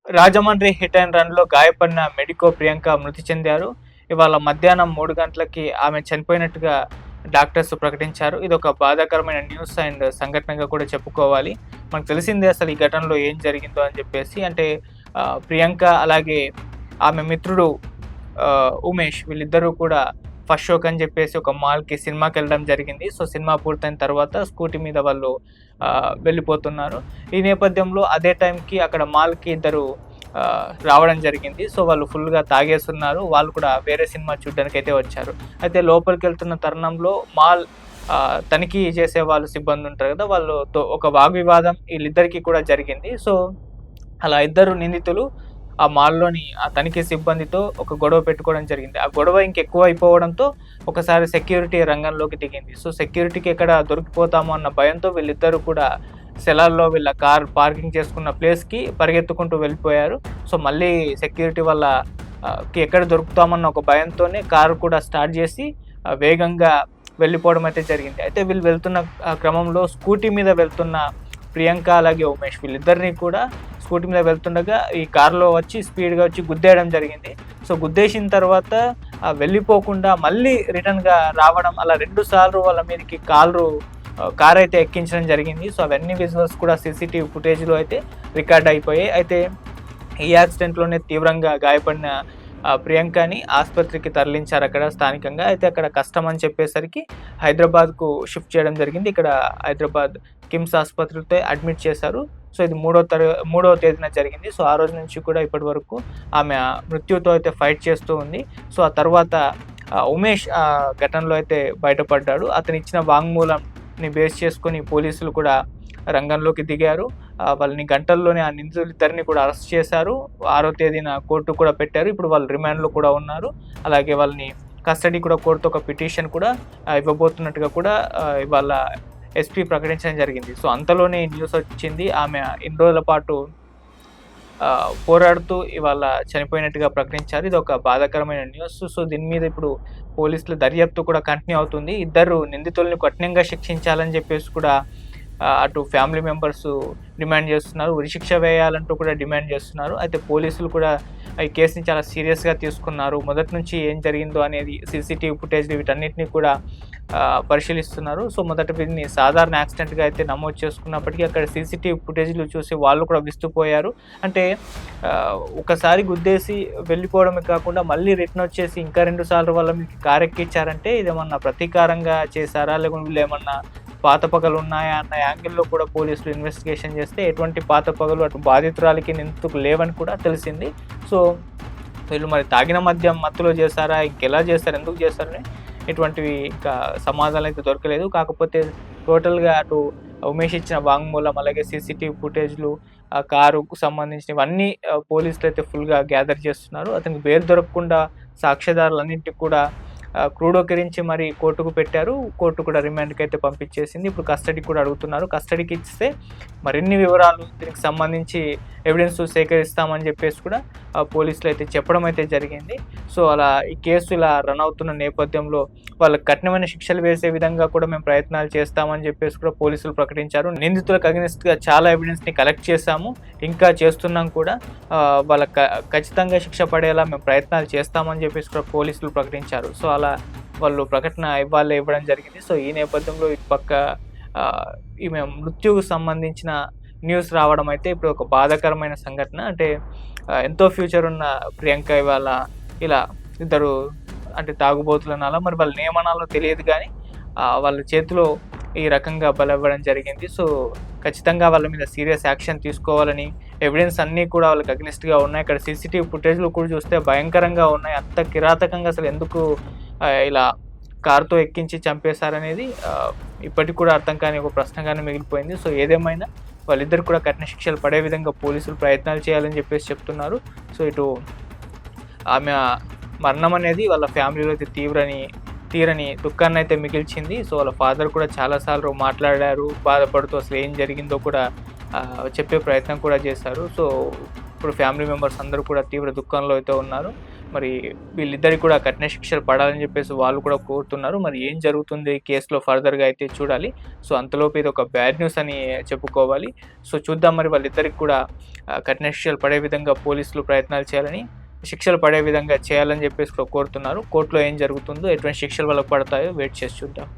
Rajahmundry hit and రన్‌లో గాయపడిన medico Priyanka మృతి చెందారు. ఇవాళ మధ్యాహ్నం 3 గంటలకి ఆమె చనిపోయినట్టుగా డాక్టర్స్ ప్రకటించారు. ఇదొక బాధాకరమైన న్యూస్ అండ్ సంఘటనగా కూడా చెప్పుకోవాలి. మనకు తెలిసిందే అసలు ఈ ఘటనలో ఏం జరిగిందో అని చెప్పేసి. అంటే ప్రియాంక అలాగే ఆమె మిత్రుడు ఉమేష్ వీళ్ళిద్దరూ కూడా ఫస్ట్ షోకి అని చెప్పేసి ఒక మాల్‌కి సినిమాకెళ్ళడం జరిగింది. సో, సినిమా పూర్తయిన తర్వాత స్కూటీ మీద వాళ్ళు వెళ్ళిపోతున్నారు. ఈ నేపథ్యంలో అదే టైంకి అక్కడ మాల్‌కి ఇద్దరు రావడం జరిగింది. సో, వాళ్ళు ఫుల్‌గా తాగేసున్నారు. వాళ్ళు కూడా వేరే సినిమా చూడ్డానికైతే వచ్చారు. అయితే లోపలికెళ్తున్న తరుణంలో మాల్ తనిఖీ చేసే వాళ్ళు సిబ్బంది ఉంటారు కదా! వాళ్ళతో ఒక వాగ్వివాదం ఈళ్ళిద్దరికీ కూడా జరిగింది. సో, అలా ఇద్దరు నిందితులు ఆ మాల్‌లోని ఆ తనిఖీ సిబ్బందితో ఒక గొడవ పెట్టుకోవడం జరిగింది. ఆ గొడవ ఇంకెక్కువైపోవడంతో ఒకసారి సెక్యూరిటీ రంగంలోకి దిగింది. సో, సెక్యూరిటీకి ఎక్కడ దొరికిపోతామో అన్న భయంతో వీళ్ళిద్దరూ కూడా సెలార్‌లో వీళ్ళ కార్ పార్కింగ్ చేసుకున్న ప్లేస్‌కి పరిగెత్తుకుంటూ వెళ్ళిపోయారు. సో, మళ్ళీ సెక్యూరిటీ వాళ్ళ కి ఎక్కడ దొరుకుతామన్న ఒక భయంతోనే కారు కూడా స్టార్ట్ చేసి వేగంగా వెళ్ళిపోవడం అయితే జరిగింది. అయితే వీళ్ళు వెళ్తున్న క్రమంలో స్కూటీ మీద వెళ్తున్న ప్రియాంక అలాగే ఉమేష్ వీళ్ళిద్దరిని కూడా స్కూటీ మీద వెళ్తుండగా ఈ కారులో వచ్చి స్పీడ్‌గా వచ్చి గుద్దేయడం జరిగింది. సో, గుద్దేసిన తర్వాత వెళ్ళిపోకుండా మళ్ళీ రిటర్న్‌గా రావడం అలా 2 సార్లు వాళ్ళ మీదకి కారైతే ఎక్కించడం జరిగింది. సో, అవన్నీ విజువల్స్ కూడా సీసీటీవీ ఫుటేజ్‌లో అయితే రికార్డ్ అయిపోయాయి. అయితే ఈ యాక్సిడెంట్‌లోనే తీవ్రంగా గాయపడిన ప్రియాంకని ఆస్పత్రికి తరలించారక్కడ స్థానికంగా. అయితే అక్కడ కష్టం అని చెప్పేసరికి హైదరాబాద్‌కు షిఫ్ట్ చేయడం జరిగింది. ఇక్కడ హైదరాబాద్ కిమ్స్ ఆస్పత్రితో అడ్మిట్ చేశారు. సో, ఇది మూడవ తేదీన జరిగింది. సో, ఆ రోజు నుంచి కూడా ఇప్పటి వరకు ఆమె మృత్యుతో అయితే ఫైట్ చేస్తూ ఉంది. సో, ఆ తర్వాత ఉమేష్ ఘటనలో అయితే బయటపడ్డాడు. అతను ఇచ్చిన వాంగ్మూలంని బేస్ చేసుకొని పోలీసులు కూడా రంగంలోకి దిగారు. వాళ్ళని గంటల్లోనే ఆ నిందితులిద్దరిని కూడా అరెస్ట్ చేశారు. 6వ తేదీన కోర్టుకు కూడా పెట్టారు. ఇప్పుడు వాళ్ళు రిమాండ్‌లో కూడా ఉన్నారు. అలాగే వాళ్ళని కస్టడీ కూడా కోర్టుతో ఒక పిటిషన్ కూడా ఇవ్వబోతున్నట్టుగా కూడా ఇవాళ ఎస్పీ ప్రకటించడం జరిగింది. సో, అంతలోనే ఈ న్యూస్ వచ్చింది. ఆమె ఇన్ని రోజుల పాటు పోరాడుతూ ఇవాళ చనిపోయినట్టుగా ప్రకటించారు. ఇదొక బాధాకరమైన న్యూస్. సో, దీని మీద ఇప్పుడు పోలీసుల దర్యాప్తు కూడా కంటిన్యూ అవుతుంది. ఇద్దరు నిందితుల్ని కఠినంగా శిక్షించాలని చెప్పేసి కూడా అటు ఫ్యామిలీ మెంబర్స్ డిమాండ్ చేస్తున్నారు. ఉరిశిక్ష వేయాలంటూ కూడా డిమాండ్ చేస్తున్నారు. అయితే పోలీసులు కూడా ఈ కేసుని చాలా సీరియస్‌గా తీసుకున్నారు. మొదటి నుంచి ఏం జరిగిందో అనేది సీసీటీవీ ఫుటేజ్‌లు వీటన్నిటిని కూడా పరిశీలిస్తున్నారు. సో, మొదట వీరిని సాధారణ యాక్సిడెంట్‌గా అయితే నమోదు చేసుకున్నప్పటికీ అక్కడ సీసీటీవీ ఫుటేజ్‌లు చూసి వాళ్ళు కూడా విస్తుపోయారు. అంటే ఒకసారి గుద్దేసి వెళ్ళిపోవడమే కాకుండా మళ్ళీ రిటర్న్ వచ్చేసి ఇంకా 2 సార్లు వాళ్ళ మీదకి కారు ఎక్కించారంటే ఇదేమన్నా ప్రతీకారంగా చేశారా? లేకుంటే వీళ్ళేమన్నా పాత పగలున్నాయా అన్న యాంగిల్‌లో కూడా పోలీసులు ఇన్వెస్టిగేషన్ చేస్తే ఎటువంటి పాత పగలు అటు బాధితురాలికి, నిందితులకు లేవని కూడా తెలిసింది. సో, వీళ్ళు మరి తాగిన మద్యం మత్తులో చేశారా? ఇంకెలా చేశారు? ఎందుకు చేశారని ఎటువంటివి ఇంకా సమాధానాలైతే దొరకలేదు. కాకపోతే టోటల్‌గా అటు ఉమేష్ ఇచ్చిన వాంగ్మూలం అలాగే సీసీటీవీ ఫుటేజ్‌లు ఆ కారుకు సంబంధించినవన్నీ పోలీసులైతే ఫుల్‌గా గ్యాదర్ చేస్తున్నారు. అతనికి బెయిల్ దొరకకుండా సాక్ష్యాధారాలన్నింటికి కూడా క్రోడీకరించి మరి కోర్టుకు పెట్టారు. కోర్టు కూడా రిమాండ్‌కైతే పంపించేసింది. ఇప్పుడు కస్టడీకి కూడా అడుగుతున్నారు. కస్టడీకి ఇస్తే మరిన్ని వివరాలు దీనికి సంబంధించి ఎవిడెన్స్ సేకరిస్తామని చెప్పేసి కూడా పోలీసులు అయితే చెప్పడం అయితే జరిగింది. సో, అలా ఈ కేసు ఇలా రన్ అవుతున్న నేపథ్యంలో వాళ్ళకి కఠినమైన శిక్షలు వేసే విధంగా కూడా మేము ప్రయత్నాలు చేస్తామని చెప్పేసి కూడా పోలీసులు ప్రకటించారు. నిందితులకు అగెనిస్ట్‌గా చాలా ఎవిడెన్స్‌ని కలెక్ట్ చేశాము. ఇంకా చేస్తున్నాం కూడా. వాళ్ళకి ఖచ్చితంగా శిక్ష పడేలా మేము ప్రయత్నాలు చేస్తామని చెప్పేసి కూడా పోలీసులు ప్రకటించారు. సో, అలా వాళ్ళు ప్రకటన ఇవ్వడం జరిగింది. సో, ఈ నేపథ్యంలో ఇటుపక్క ఈమె మృత్యువుకు సంబంధించిన న్యూస్ రావడం అయితే ఇప్పుడు ఒక బాధాకరమైన సంఘటన. అంటే ఎంతో ఫ్యూచర్ ఉన్న ప్రియాంక ఇవాళ ఇలా ఇద్దరు అంటే తాగుబోతులనాలా మరి వాళ్ళనేమనాలో తెలియదు గానీ వాళ్ళ చేతిలో ఈ రకంగా బలవ్వడం జరిగింది. సో, ఖచ్చితంగా వాళ్ళ మీద సీరియస్ యాక్షన్ తీసుకోవాలని ఎవిడెన్స్ అన్నీ కూడా వాళ్ళకి అగెనిస్ట్‌గా ఉన్నాయి. ఇక్కడ సీసీటీవీ ఫుటేజ్‌లు కూడా చూస్తే భయంకరంగా ఉన్నాయి. అంత కిరాతకంగా అసలు ఎందుకు ఇలా కారుతో ఎక్కించి చంపేశారనేది ఇప్పటికి కూడా అర్థం కాని ఒక ప్రశ్నగానే మిగిలిపోయింది. సో, ఏదేమైనా వాళ్ళిద్దరు కూడా కఠిన శిక్షలు పడే విధంగా పోలీసులు ప్రయత్నాలు చేయాలని చెప్పేసి చెప్తున్నారు. సో, ఇటు ఆమె మరణం అనేది వాళ్ళ ఫ్యామిలీలో అయితే తీరని దుఃఖాన్నయితే మిగిల్చింది. సో, వాళ్ళ ఫాదర్ కూడా చాలా సార్లు మాట్లాడారు. బాధపడుతూ అసలు ఏం జరిగిందో కూడా చెప్పే ప్రయత్నం కూడా చేశారు. సో, ఇప్పుడు ఫ్యామిలీ మెంబర్స్ అందరూ కూడా తీవ్ర దుఃఖంలో అయితే ఉన్నారు. మరి వీళ్ళిద్దరికి కూడా కఠిన శిక్షలు పడాలని చెప్పేసి వాళ్ళు కూడా కోరుతున్నారు. మరి ఏం జరుగుతుంది కేసులో ఫర్దర్‌గా అయితే చూడాలి. సో, అంతలోపు ఇదొక బ్యాడ్ న్యూస్ అని చెప్పుకోవాలి. సో, చూద్దాం మరి వాళ్ళిద్దరికి కూడా కఠిన శిక్షలు పడే విధంగా పోలీసులు ప్రయత్నాలు చేయాలని, శిక్షలు పడే విధంగా చేయాలని చెప్పేసి కూడా కోరుతున్నారు. కోర్టులో ఏం జరుగుతుందో, ఎటువంటి శిక్షలు వాళ్ళకి పడతాయో వెయిట్ చేసి చూద్దాం.